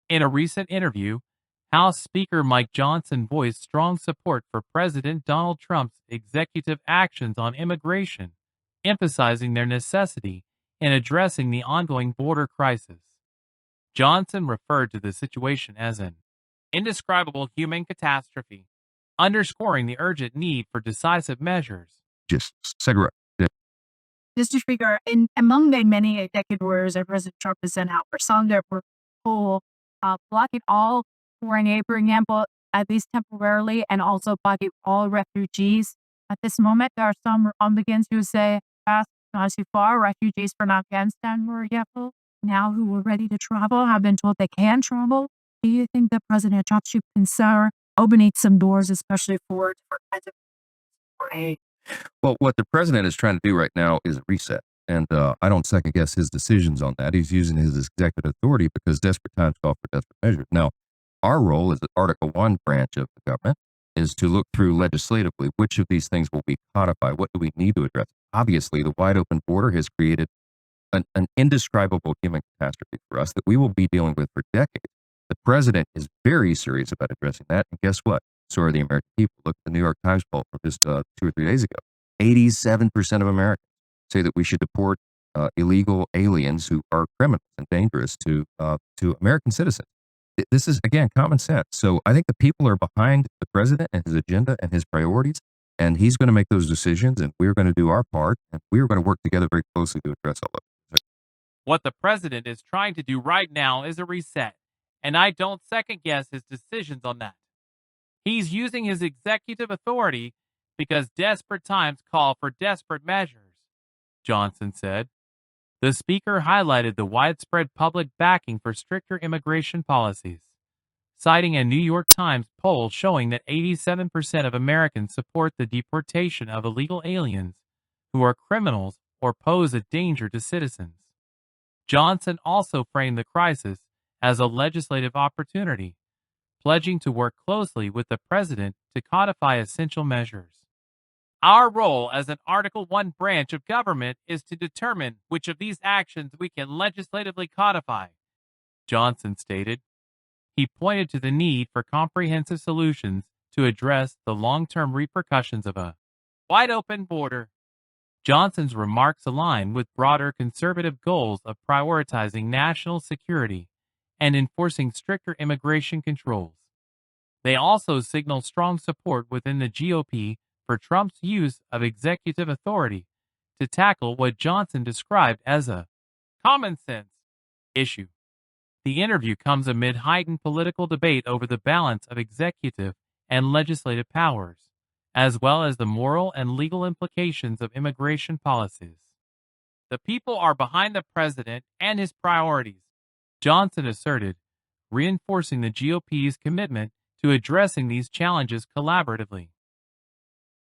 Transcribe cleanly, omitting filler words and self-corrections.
In a recent interview, House Speaker Mike Johnson voiced strong support for President Donald Trump's executive actions on immigration, emphasizing their necessity in addressing the ongoing border crisis. Johnson referred to the situation as an indescribable human catastrophe, underscoring the urgent need for decisive measures. Just cigarette. Mr. Speaker, among the many executive orders that President Trump has sent out, for some that were full, blocking all foreign aid, for example, at least temporarily, and also blocking all refugees. At this moment, there are some Republicans who say, "That's not too far." Refugees from Afghanistan, for example, now who are ready to travel, have been told they can travel. Do you think that President Trump should consider opening some doors, especially for different kinds of aid? Well, what the president is trying to do right now is a reset. And I don't second guess his decisions on that. He's using his executive authority because desperate times call for desperate measures. Now, our role as the Article 1 branch of the government is to look through legislatively which of these things will be codified. What do we need to address? Obviously, the wide open border has created an indescribable human catastrophe for us that we will be dealing with for decades. The president is very serious about addressing that. And guess what? So are the American people. Look at the New York Times poll from just 2 or 3 days ago. 87% of Americans say that we should deport illegal aliens who are criminals and dangerous to American citizens. This is, again, common sense. So I think the people are behind the president and his agenda and his priorities, and he's going to make those decisions, and we're going to do our part, and we're going to work together very closely to address all of it. What the president is trying to do right now is a reset, and I don't second guess his decisions on that. He's using his executive authority because desperate times call for desperate measures, Johnson said. The speaker highlighted the widespread public backing for stricter immigration policies, citing a New York Times poll showing that 87% of Americans support the deportation of illegal aliens who are criminals or pose a danger to citizens. Johnson also framed the crisis as a legislative opportunity, pledging to work closely with the president to codify essential measures. Our role as an Article 1 branch of government is to determine which of these actions we can legislatively codify, Johnson stated. He pointed to the need for comprehensive solutions to address the long-term repercussions of a wide-open border. Johnson's remarks align with broader conservative goals of prioritizing national security and enforcing stricter immigration controls. They also signal strong support within the GOP for Trump's use of executive authority to tackle what Johnson described as a common sense issue. The interview comes amid heightened political debate over the balance of executive and legislative powers, as well as the moral and legal implications of immigration policies. The people are behind the president and his priorities, Johnson asserted, reinforcing the GOP's commitment to addressing these challenges collaboratively.